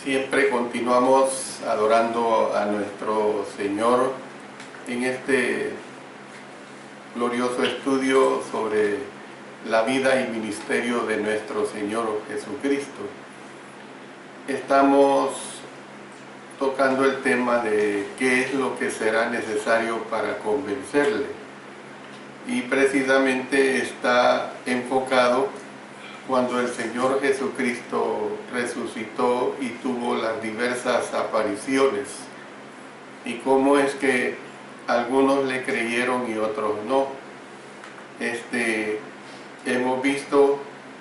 Siempre continuamos adorando a nuestro Señor en este glorioso estudio sobre la vida y ministerio de nuestro Señor Jesucristo. Estamos tocando el tema de qué es lo que será necesario para convencerle. Y precisamente está enfocado cuando el Señor Jesucristo resucitó y tuvo las diversas apariciones, y cómo es que algunos le creyeron y otros no. Hemos visto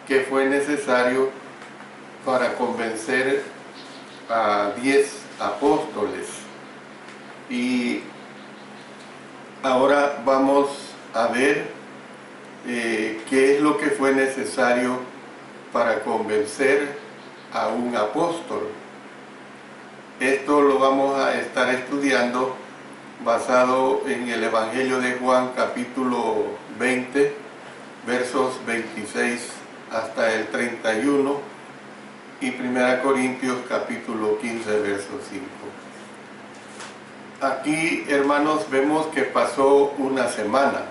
que fue necesario para convencer a 10 apóstoles, y ahora vamos a ver qué es lo que fue necesario para convencer a un apóstol. Esto lo vamos a estar estudiando basado en el Evangelio de Juan, capítulo 20, versos 26 hasta el 31, y 1 Corintios, capítulo 15, verso 5. Aquí, hermanos, vemos que pasó una semana.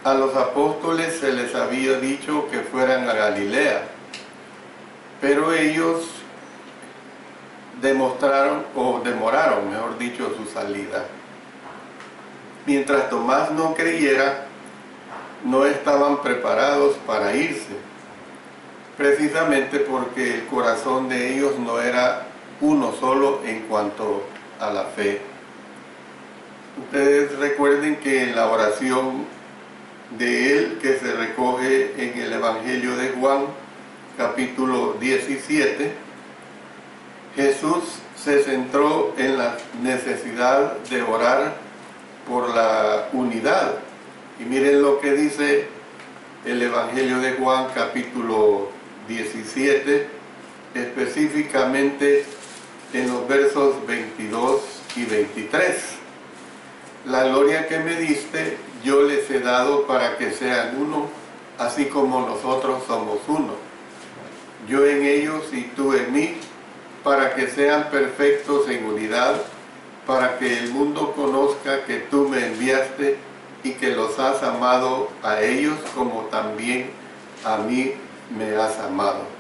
A los apóstoles se les había dicho que fueran a Galilea, pero ellos demoraron, mejor dicho, su salida. Mientras Tomás no creyera, no estaban preparados para irse, precisamente porque el corazón de ellos no era uno solo en cuanto a la fe. Ustedes recuerden que en la oración de él, que se recoge en el Evangelio de Juan, capítulo 17, Jesús se centró en la necesidad de orar por la unidad. Y miren lo que dice el Evangelio de Juan, capítulo 17, específicamente en los versos 22 y 23. La gloria que me diste, yo les he dado para que sean uno, así como nosotros somos uno. Yo en ellos y tú en mí, para que sean perfectos en unidad, para que el mundo conozca que tú me enviaste y que los has amado a ellos como también a mí me has amado.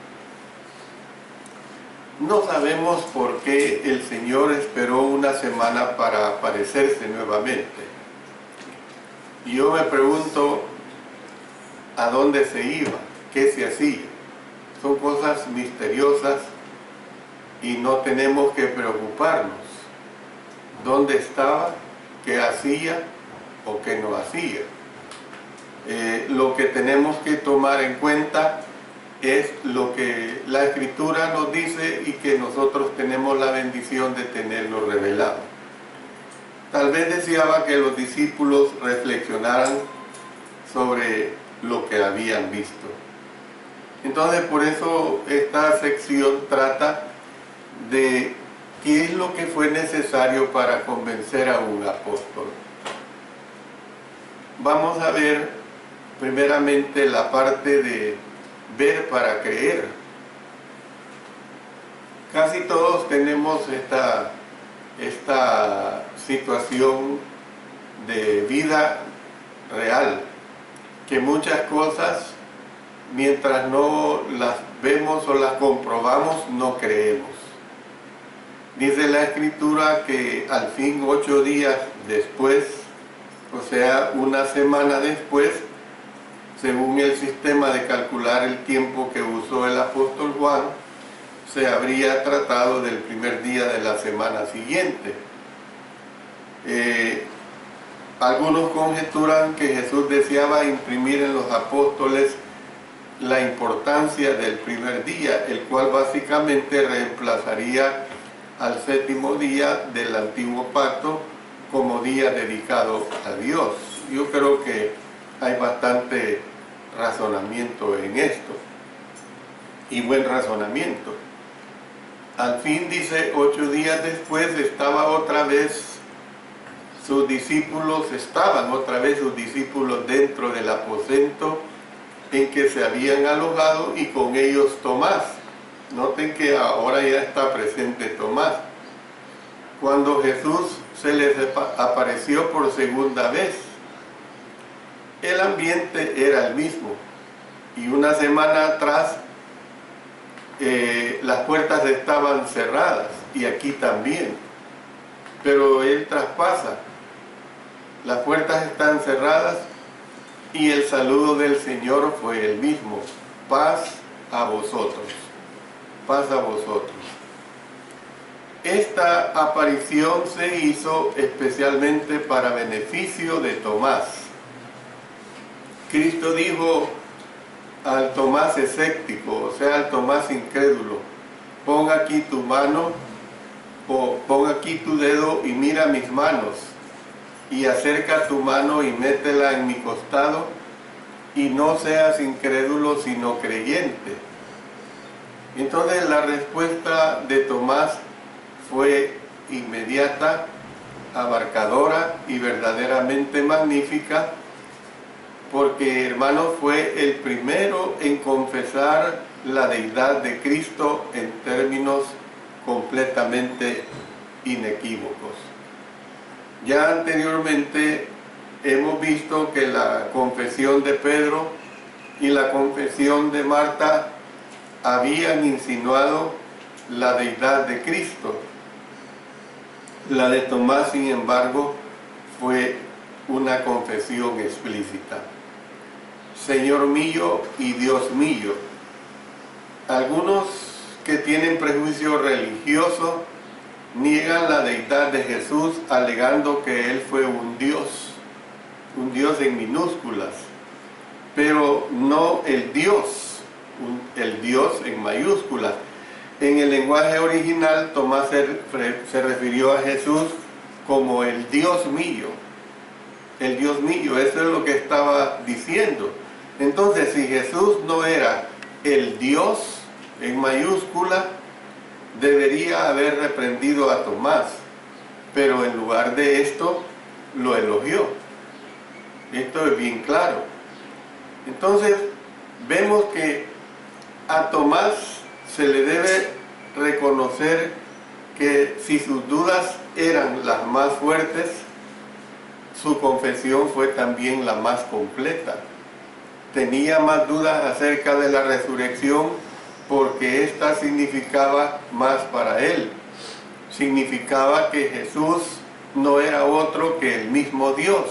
No sabemos por qué el Señor esperó una semana para aparecerse nuevamente. Y yo me pregunto, ¿a dónde se iba? ¿Qué se hacía? Son cosas misteriosas y no tenemos que preocuparnos. ¿Dónde estaba? ¿Qué hacía? ¿O qué no hacía? Lo que tenemos que tomar en cuenta es lo que la Escritura nos dice y que nosotros tenemos la bendición de tenerlo revelado. Tal vez deseaba que los discípulos reflexionaran sobre lo que habían visto. Entonces, por eso esta sección trata de qué es lo que fue necesario para convencer a un apóstol. Vamos a ver primeramente la parte de ver para creer. Casi todos tenemos esta situación de vida real, que muchas cosas, mientras no las vemos o las comprobamos, no creemos. Dice la Escritura que al fin 8 días después, o sea, una semana después, según el sistema de calcular el tiempo que usó el apóstol Juan, se habría tratado del primer día de la semana siguiente. Algunos conjeturan que Jesús deseaba imprimir en los apóstoles la importancia del primer día, el cual básicamente reemplazaría al 7º día del antiguo pacto como día dedicado a Dios. Yo creo que hay bastante razonamiento en esto, y buen razonamiento. Al fin, dice, 8 días después estaban otra vez sus discípulos dentro del aposento en que se habían alojado, y con ellos Tomás, Noten que ahora ya está presente Tomás. Cuando Jesús se les apareció por segunda vez, el ambiente era el mismo. Y una semana atrás las puertas estaban cerradas, y aquí también. Pero Él traspasa. Las puertas están cerradas y el saludo del Señor fue el mismo. Paz a vosotros. Paz a vosotros. Esta aparición se hizo especialmente para beneficio de Tomás. Cristo dijo al Tomás escéptico, o sea, al Tomás incrédulo: pon aquí tu mano, o pon aquí tu dedo y mira mis manos, y acerca tu mano y métela en mi costado, y no seas incrédulo sino creyente. Entonces la respuesta de Tomás fue inmediata, abarcadora y verdaderamente magnífica, porque, hermano, fue el primero en confesar la deidad de Cristo en términos completamente inequívocos. Ya anteriormente hemos visto que la confesión de Pedro y la confesión de Marta habían insinuado la deidad de Cristo. La de Tomás, sin embargo, fue una confesión explícita: Señor mío y Dios mío. Algunos que tienen prejuicio religioso niegan la deidad de Jesús alegando que Él fue un Dios en minúsculas, pero no el Dios en mayúsculas. En el lenguaje original, Tomás se refirió a Jesús como el Dios mío. El Dios mío, eso es lo que estaba diciendo. Entonces, si Jesús no era el Dios en mayúscula, debería haber reprendido a Tomás, pero en lugar de esto, lo elogió. Esto es bien claro. Entonces, vemos que a Tomás se le debe reconocer que si sus dudas eran las más fuertes, su confesión fue también la más completa. Tenía más dudas acerca de la resurrección porque ésta significaba más para él. Significaba que Jesús no era otro que el mismo Dios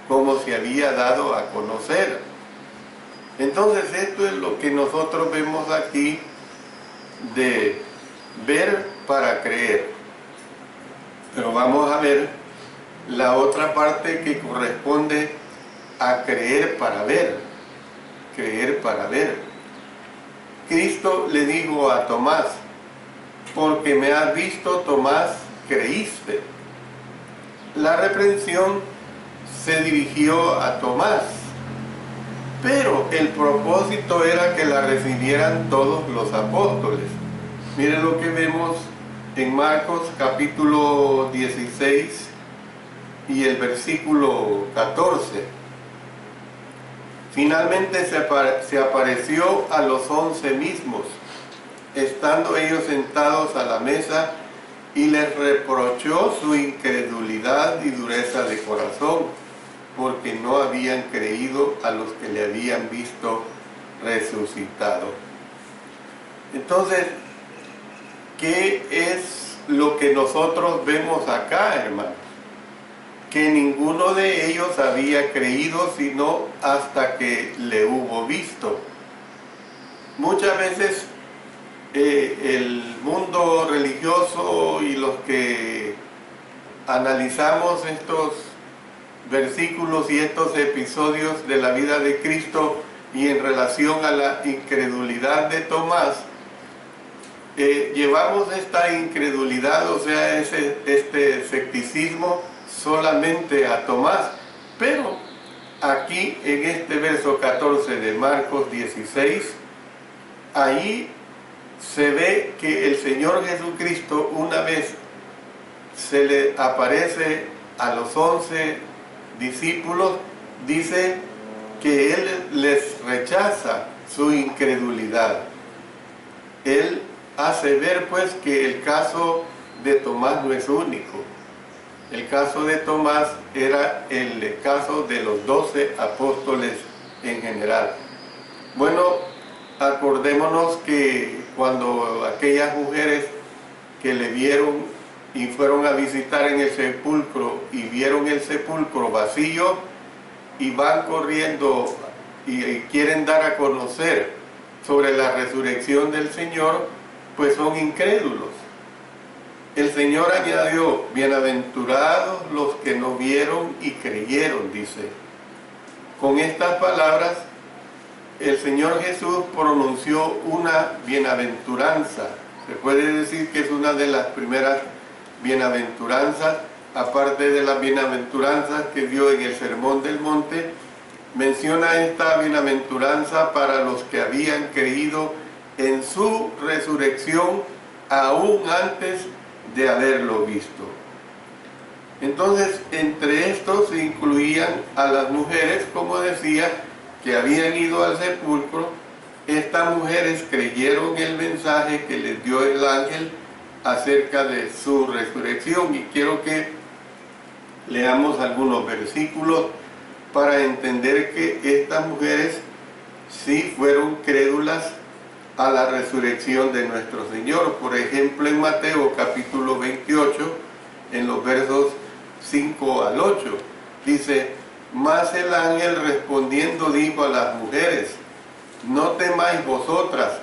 como se había dado a conocer. Entonces esto es lo que nosotros vemos aquí de ver para creer. Pero vamos a ver la otra parte que corresponde a creer para ver. Creer para ver. Cristo le dijo a Tomás: porque me has visto, Tomás, creíste. La reprensión se dirigió a Tomás, pero el propósito era que la recibieran todos los apóstoles. Miren lo que vemos en Marcos capítulo 16 y el versículo 14. Finalmente se apareció a los 11 mismos, estando ellos sentados a la mesa, y les reprochó su incredulidad y dureza de corazón, porque no habían creído a los que le habían visto resucitado. Entonces, ¿qué es lo que nosotros vemos acá, hermanos? Que ninguno de ellos había creído sino hasta que le hubo visto. Muchas veces el mundo religioso y los que analizamos estos versículos y estos episodios de la vida de Cristo y en relación a la incredulidad de Tomás, llevamos esta incredulidad, o sea, este escepticismo solamente a Tomás. Pero aquí en este verso 14 de Marcos 16, ahí se ve que el Señor Jesucristo, una vez se le aparece a los 11 discípulos, dice que Él les rechaza su incredulidad. él hace ver pues que el caso de Tomás no es único. El caso de Tomás era el caso de los 12 apóstoles en general. Bueno, acordémonos que cuando aquellas mujeres que le vieron y fueron a visitar en el sepulcro y vieron el sepulcro vacío y van corriendo y quieren dar a conocer sobre la resurrección del Señor, pues son incrédulos. El Señor añadió, bienaventurados los que no vieron y creyeron, dice. Con estas palabras, el Señor Jesús pronunció una bienaventuranza. Se puede decir que es una de las primeras bienaventuranzas, aparte de las bienaventuranzas que dio en el Sermón del Monte. Menciona esta bienaventuranza para los que habían creído en su resurrección aún antes de haberlo visto. Entonces, entre estos se incluían a las mujeres, como decía, que habían ido al sepulcro. Estas mujeres creyeron el mensaje que les dio el ángel acerca de su resurrección, y quiero que leamos algunos versículos para entender que estas mujeres sí fueron crédulas a la resurrección de nuestro Señor. Por ejemplo, en Mateo capítulo 28, en los versos 5 al 8, dice: mas el ángel respondiendo dijo a las mujeres: no temáis vosotras,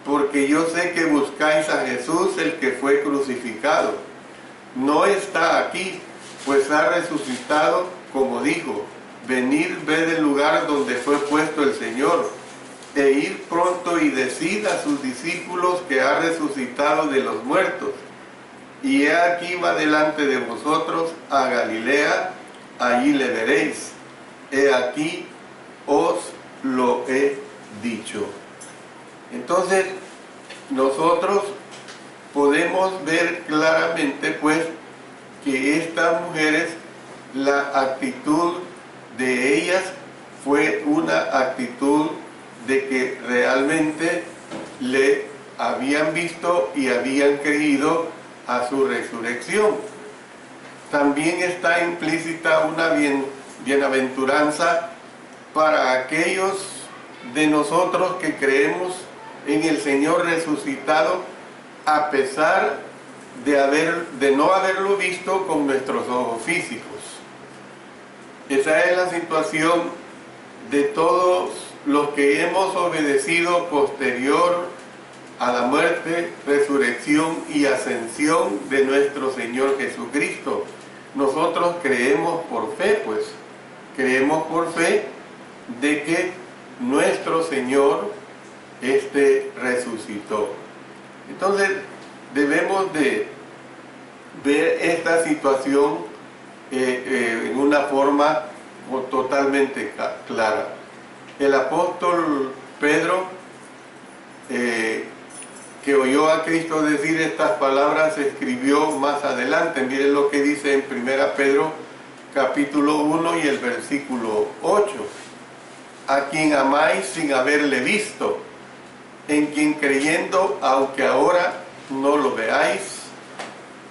porque yo sé que buscáis a Jesús, el que fue crucificado. No está aquí, pues ha resucitado, como dijo. Venid, ved el lugar donde fue puesto el Señor, e id pronto y decid a sus discípulos que ha resucitado de los muertos. Y he aquí va delante de vosotros a Galilea, allí le veréis. He aquí os lo he dicho. Entonces, nosotros podemos ver claramente pues que estas mujeres, la actitud de ellas fue una actitud de que realmente le habían visto y habían creído a su resurrección. También está implícita una bienaventuranza para aquellos de nosotros que creemos en el Señor resucitado, a pesar de no haberlo visto con nuestros ojos físicos. Esa es la situación de todos los que hemos obedecido posterior a la muerte, resurrección y ascensión de nuestro Señor Jesucristo. Nosotros creemos por fe, pues, creemos por fe de que nuestro Señor resucitó. Entonces, debemos de ver esta situación en una forma totalmente clara. El apóstol Pedro, que oyó a Cristo decir estas palabras, escribió más adelante. Miren lo que dice en 1 Pedro capítulo 1 y el versículo 8: a quien amáis sin haberle visto, en quien creyendo, aunque ahora no lo veáis,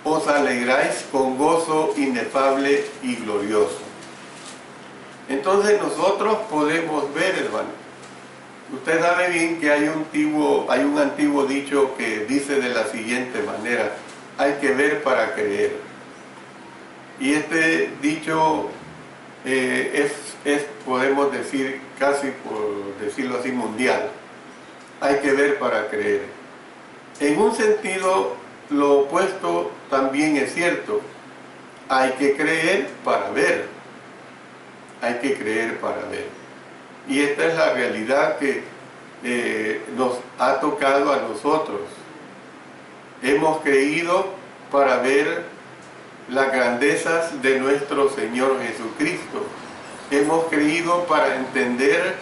os alegráis con gozo inefable y glorioso. Entonces nosotros podemos ver, hermano. Usted sabe bien que hay un antiguo dicho que dice de la siguiente manera: hay que ver para creer. Y este dicho podemos decir, casi por decirlo así, mundial. Hay que ver para creer. En un sentido, lo opuesto también es cierto. Hay que creer para ver. Hay que creer para ver. Y esta es la realidad que nos ha tocado a nosotros. Hemos creído para ver las grandezas de nuestro Señor Jesucristo. Hemos creído para entender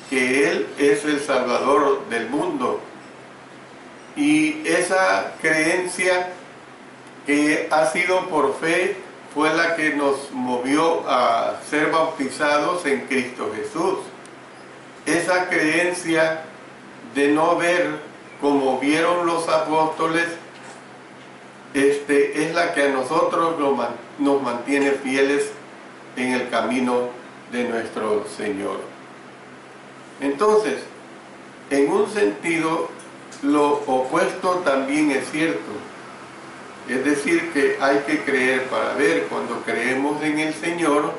que Él es el Salvador del mundo. Y esa creencia que ha sido por fe fue la que nos movió a ser bautizados en Cristo Jesús. Esa creencia de no ver como vieron los apóstoles, es la que a nosotros nos mantiene fieles en el camino de nuestro Señor. Entonces, en un sentido, lo opuesto también es cierto. Es decir, que hay que creer para ver. Cuando creemos en el Señor,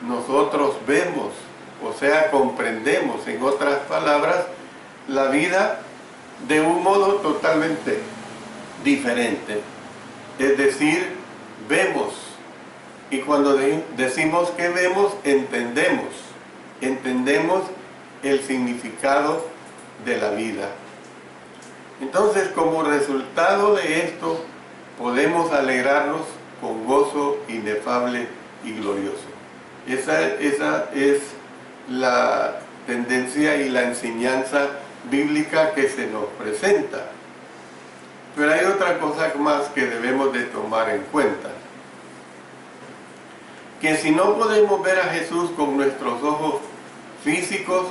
nosotros vemos, o sea, comprendemos, en otras palabras, la vida de un modo totalmente diferente. Es decir, vemos. Y cuando decimos que vemos, entendemos el significado de la vida. Entonces, como resultado de esto, podemos alegrarnos con gozo inefable y glorioso. Esa es la tendencia y la enseñanza bíblica que se nos presenta. Pero hay otra cosa más que debemos de tomar en cuenta. Que si no podemos ver a Jesús con nuestros ojos físicos,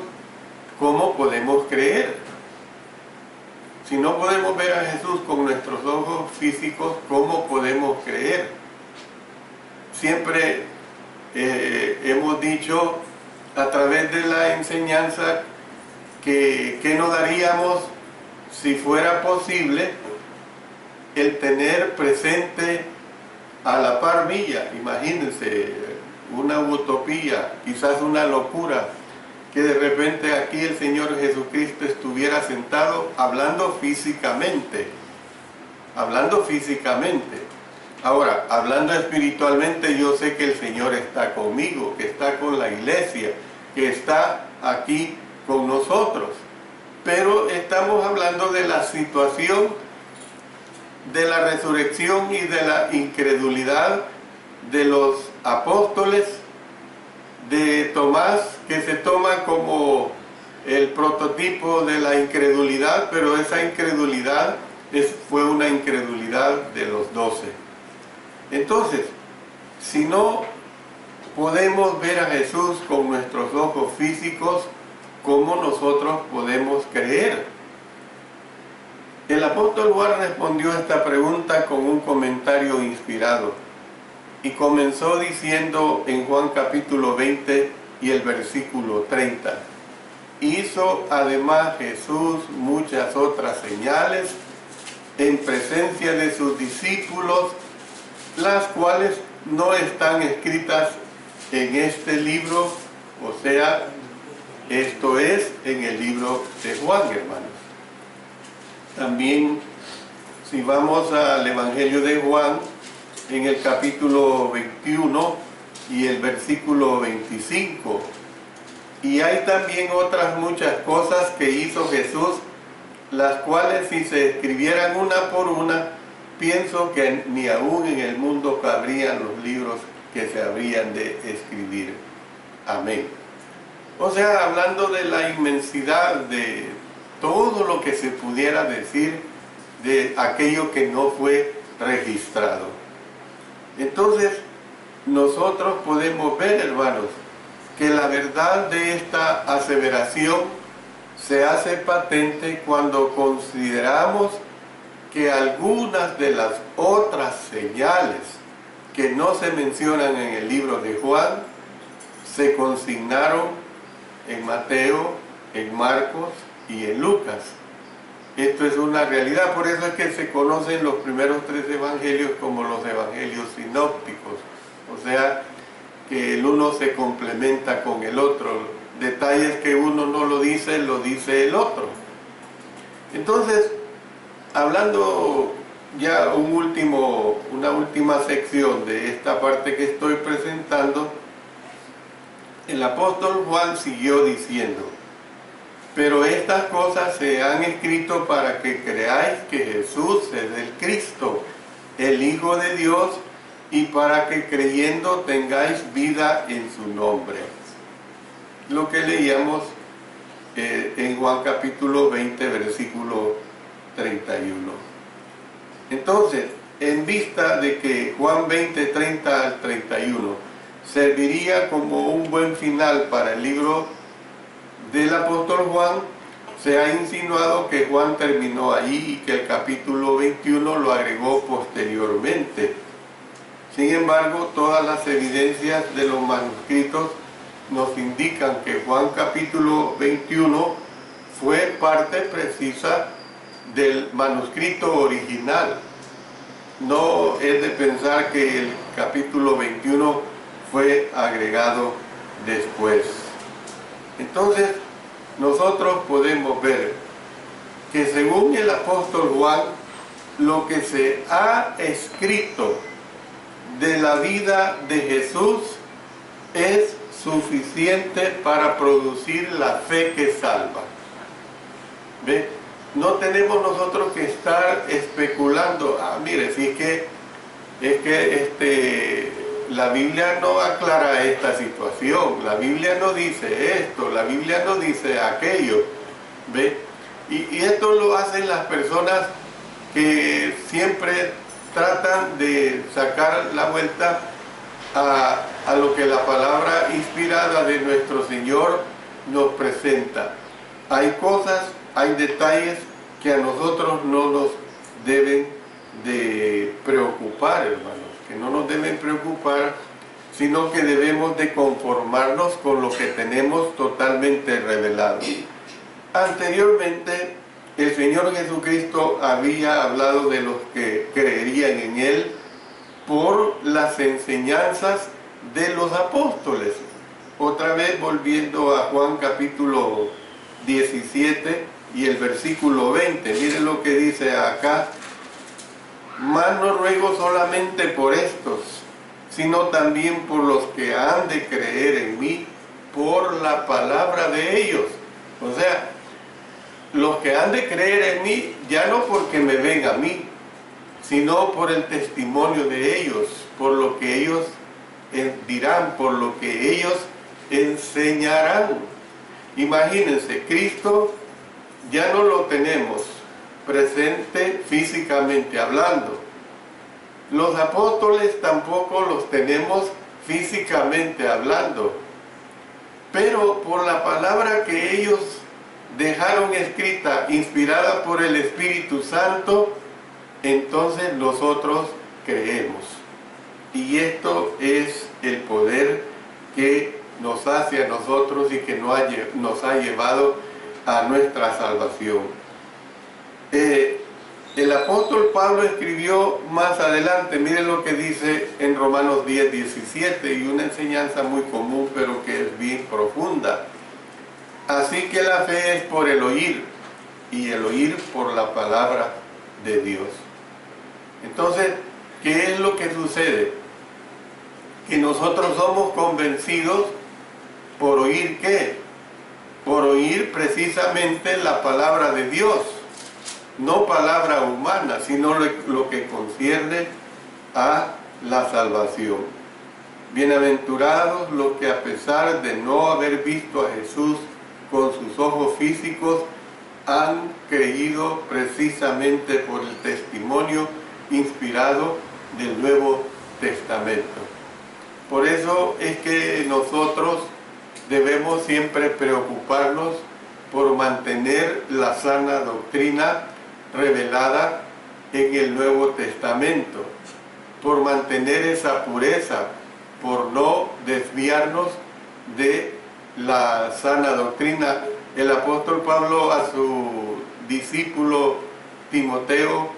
¿cómo podemos creer? Si no podemos ver a Jesús con nuestros ojos físicos, ¿cómo podemos creer? Siempre hemos dicho a través de la enseñanza que nos daríamos si fuera posible el tener presente a la par mía. Imagínense una utopía, quizás una locura, que de repente aquí el Señor Jesucristo estuviera sentado hablando físicamente. Ahora, hablando espiritualmente, yo sé que el Señor está conmigo, que está con la iglesia, que está aquí con nosotros. Pero estamos hablando de la situación de la resurrección y de la incredulidad de los apóstoles, de Tomás, que se toma como el prototipo de la incredulidad, pero esa incredulidad fue una incredulidad de los 12. Entonces, si no podemos ver a Jesús con nuestros ojos físicos, ¿cómo nosotros podemos creer? El apóstol Juan respondió a esta pregunta con un comentario inspirado y comenzó diciendo en Juan capítulo 20 y el versículo 30: hizo además Jesús muchas otras señales en presencia de sus discípulos, las cuales no están escritas en este libro, o sea, esto es en el libro de Juan, hermanos. También, si vamos al Evangelio de Juan, en el capítulo 21 y el versículo 25, y hay también otras muchas cosas que hizo Jesús, las cuales si se escribieran una por una, pienso que ni aún en el mundo cabrían los libros que se habrían de escribir. Amén. O sea, hablando de la inmensidad de todo lo que se pudiera decir de aquello que no fue registrado. Entonces, nosotros podemos ver, hermanos, que la verdad de esta aseveración se hace patente cuando consideramos que algunas de las otras señales que no se mencionan en el libro de Juan se consignaron en Mateo, en Marcos y en Lucas. Esto es una realidad, por eso es que se conocen los primeros 3 evangelios como los evangelios sinópticos, o sea, que el uno se complementa con el otro, detalles que uno no lo dice el otro. Entonces, hablando ya una última sección de esta parte que estoy presentando, el apóstol Juan siguió diciendo: pero estas cosas se han escrito para que creáis que Jesús es el Cristo, el Hijo de Dios, y para que creyendo tengáis vida en su nombre. Lo que leíamos en Juan capítulo 20, versículo 31. Entonces, en vista de que Juan 20, 30 al 31 serviría como un buen final para el libro del apóstol Juan, Se ha insinuado que Juan terminó ahí y que el capítulo 21 lo agregó posteriormente. Sin embargo, todas las evidencias de los manuscritos nos indican que Juan capítulo 21 fue parte precisa del manuscrito original. No es de pensar que el capítulo 21 fue agregado después. Entonces, nosotros podemos ver que según el apóstol Juan, lo que se ha escrito de la vida de Jesús es suficiente para producir la fe que salva. ¿Ve? No tenemos nosotros que estar especulando, mire, si es que la Biblia no aclara esta situación, la Biblia no dice esto, la Biblia no dice aquello, ¿ve? Y esto lo hacen las personas que siempre tratan de sacar la vuelta a lo que la palabra inspirada de nuestro Señor nos presenta. Hay cosas, hay detalles que a nosotros no nos deben de preocupar, hermanos, que no nos deben preocupar, sino que debemos de conformarnos con lo que tenemos totalmente revelado. Anteriormente, el Señor Jesucristo había hablado de los que creerían en Él por las enseñanzas de los apóstoles. Otra vez volviendo a Juan capítulo 17 y el versículo 20, miren lo que dice acá: mas no ruego solamente por estos, sino también por los que han de creer en mí por la palabra de ellos. O sea, los que han de creer en mí, ya no porque me ven a mí, sino por el testimonio de ellos, por lo que ellos dirán, por lo que ellos enseñarán. Imagínense, Cristo ya no lo tenemos presente físicamente hablando. Los apóstoles tampoco los tenemos físicamente hablando. Pero por la palabra que ellos dejaron escrita, inspirada por el Espíritu Santo, entonces nosotros creemos. Y esto es el poder que nos hace a nosotros y que nos ha llevado a nuestra salvación. El apóstol Pablo escribió más adelante, miren lo que dice en Romanos 10, 17, y una enseñanza muy común, pero que es bien profunda. Así que la fe es por el oír, y el oír por la palabra de Dios. Entonces, ¿qué es lo que sucede? Que nosotros somos convencidos por oír ¿qué? Por oír precisamente la palabra de Dios, no palabra humana, sino lo que concierne a la salvación. Bienaventurados los que a pesar de no haber visto a Jesús con sus ojos físicos, han creído precisamente por el testimonio inspirado del Nuevo Testamento. Por eso es que nosotros debemos siempre preocuparnos por mantener la sana doctrina revelada en el Nuevo Testamento, por mantener esa pureza, por no desviarnos de la sana doctrina. El apóstol Pablo a su discípulo Timoteo,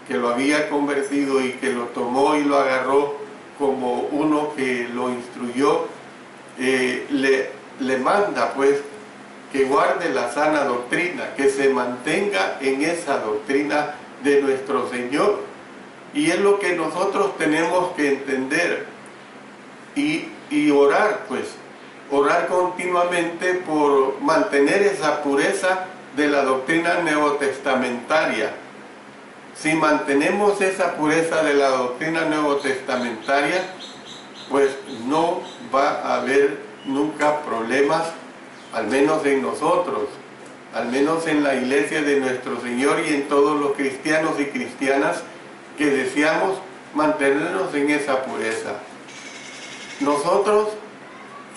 que lo había convertido y que lo tomó y lo agarró como uno que lo instruyó, le manda pues que guarde la sana doctrina, que se mantenga en esa doctrina de nuestro Señor. Y es lo que nosotros tenemos que entender y orar, pues, orar continuamente por mantener esa pureza de la doctrina neotestamentaria. Si mantenemos esa pureza de la doctrina neotestamentaria, pues no va a haber nunca problemas, al menos en nosotros, al menos en la iglesia de nuestro Señor y en todos los cristianos y cristianas que deseamos mantenernos en esa pureza. Nosotros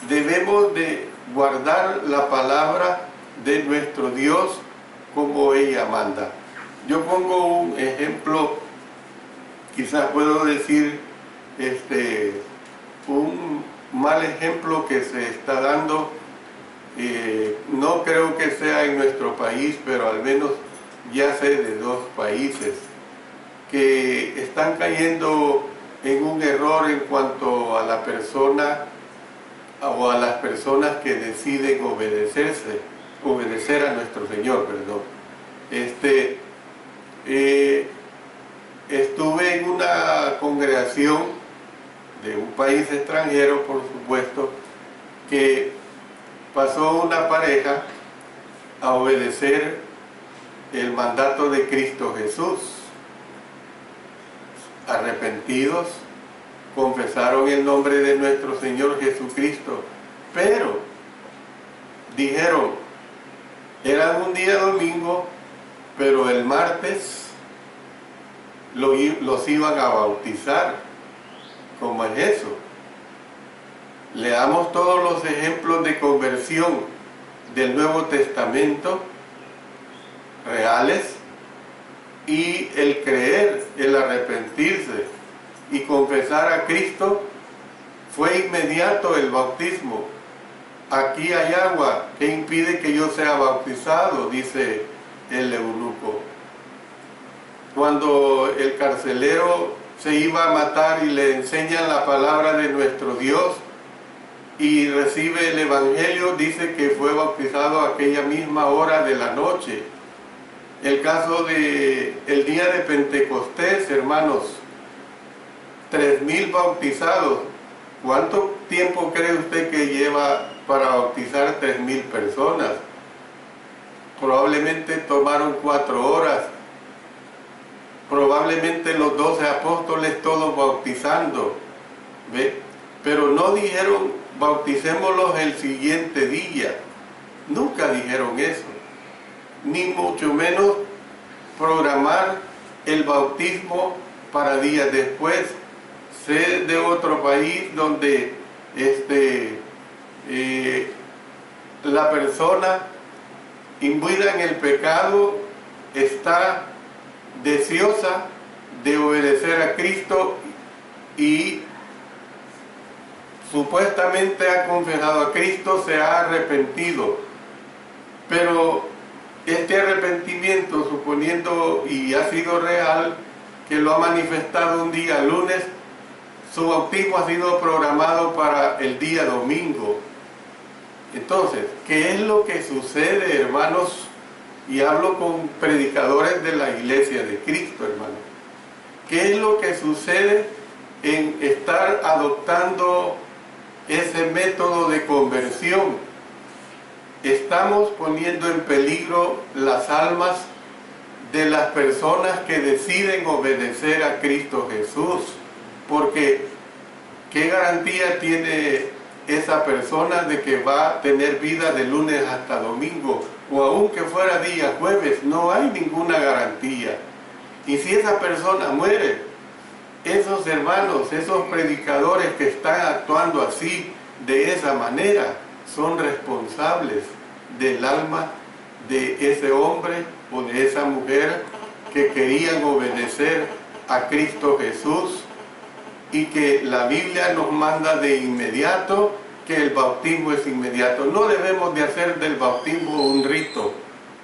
debemos de guardar la palabra de nuestro Dios como ella manda. Yo pongo un ejemplo, quizás puedo decir un mal ejemplo que se está dando. No creo que sea en nuestro país, pero al menos ya sé de dos países que están cayendo en un error en cuanto a la persona o a las personas que deciden obedecer a nuestro Señor, perdón. Estuve en una congregación de un país extranjero, por supuesto, que pasó una pareja a obedecer el mandato de Cristo Jesús. Arrepentidos, confesaron el nombre de nuestro Señor Jesucristo, pero dijeron, era un día domingo, pero el martes los iban a bautizar. ¿Cómo es eso? Leamos todos los ejemplos de conversión del Nuevo Testamento reales, y el creer, el arrepentirse y confesar a Cristo fue inmediato el bautismo. Aquí hay agua, ¿qué impide que yo sea bautizado?, dice el eunuco. Cuando el carcelero se iba a matar y le enseñan la palabra de nuestro Dios y recibe el evangelio, dice que fue bautizado a aquella misma hora de la noche. El caso del día de Pentecostés, hermanos, 3,000 bautizados. ¿Cuánto tiempo cree usted que lleva para bautizar 3,000 personas? Probablemente tomaron 4 horas. Probablemente los 12 apóstoles todos bautizando. ¿Ve? Pero no dijeron, bauticémoslos el siguiente día. Nunca dijeron eso. Ni mucho menos programar el bautismo para días después. Sé de otro país donde la persona imbuida en el pecado está deseosa de obedecer a Cristo y supuestamente ha confesado a Cristo, se ha arrepentido, pero este arrepentimiento, suponiendo y ha sido real, que lo ha manifestado un día lunes, su bautismo ha sido programado para el día domingo. Entonces, ¿qué es lo que sucede, hermanos? Y hablo con predicadores de la Iglesia de Cristo, hermanos. ¿Qué es lo que sucede en estar adoptando ese método de conversión? Estamos poniendo en peligro las almas de las personas que deciden obedecer a Cristo Jesús, porque ¿qué garantía tiene esa persona de que va a tener vida de lunes hasta domingo? O aunque fuera día jueves, no hay ninguna garantía. Y si esa persona muere, esos hermanos, esos predicadores que están actuando así, de esa manera, son responsables del alma de ese hombre o de esa mujer que querían obedecer a Cristo Jesús, y que la Biblia nos manda de inmediato que el bautismo es inmediato. No debemos de hacer del bautismo un rito,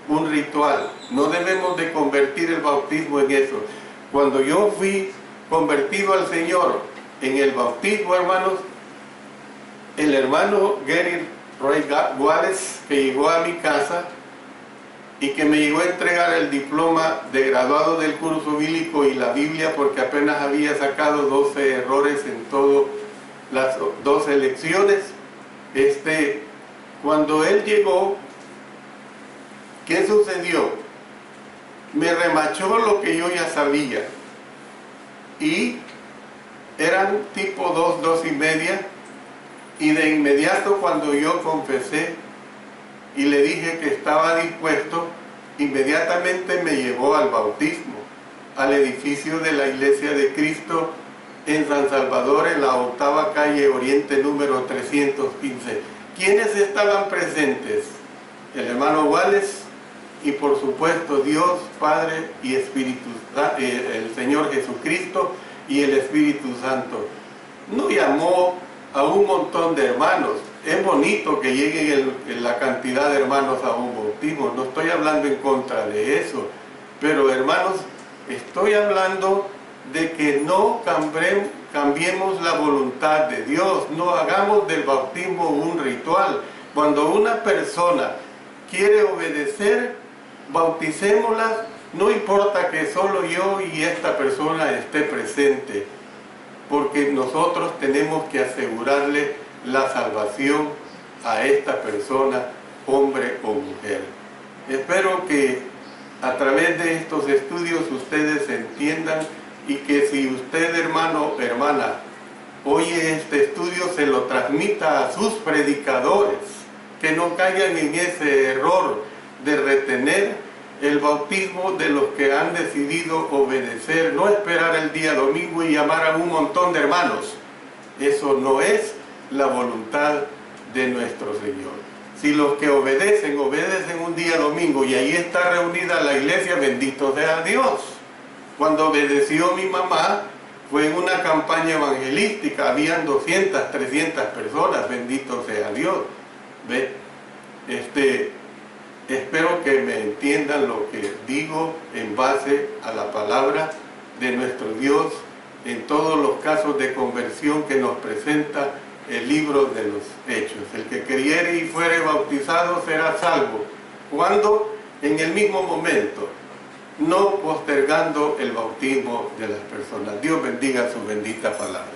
un ritual. No debemos de convertir el bautismo en eso. Cuando yo fui convertido al Señor en el bautismo, hermanos, el hermano Gary Roy Wallace, que llegó a mi casa y que me llegó a entregar el diploma de graduado del curso bíblico y la Biblia, porque apenas había sacado 12 errores en todas las 12 lecciones. Cuando él llegó, ¿qué sucedió? Me remachó lo que yo ya sabía, y eran tipo 2, 2:30, y de inmediato cuando yo confesé y le dije que estaba dispuesto, inmediatamente me llevó al bautismo, al edificio de la Iglesia de Cristo en San Salvador, en la 8ª calle Oriente número 315. ¿Quiénes estaban presentes? El hermano Wallace y por supuesto Dios, Padre y Espíritu, el Señor Jesucristo y el Espíritu Santo. No llamó a un montón de hermanos. Es bonito que lleguen la cantidad de hermanos a un bautismo, no estoy hablando en contra de eso, pero hermanos, estoy hablando de que no cambiemos la voluntad de Dios, no hagamos del bautismo un ritual. Cuando una persona quiere obedecer, bauticémosla, no importa que solo yo y esta persona esté presente, porque nosotros tenemos que asegurarle la salvación a esta persona, hombre o mujer. Espero que a través de estos estudios ustedes entiendan, y que si usted, hermano o hermana, oye este estudio, se lo transmita a sus predicadores, que no caigan en ese error de retener el bautismo de los que han decidido obedecer, no esperar el día domingo y llamar a un montón de hermanos. Eso no es la voluntad de nuestro Señor. Si los que obedecen un día domingo y ahí está reunida la iglesia, bendito sea Dios. Cuando obedeció mi mamá fue en una campaña evangelística, habían 200, 300 personas, bendito sea Dios. ¿Ve? Espero que me entiendan lo que digo en base a la palabra de nuestro Dios en todos los casos de conversión que nos presenta el libro de los Hechos. El que creyere y fuere bautizado será salvo. ¿Cuándo? En el mismo momento, no postergando el bautismo de las personas. Dios bendiga su bendita palabra.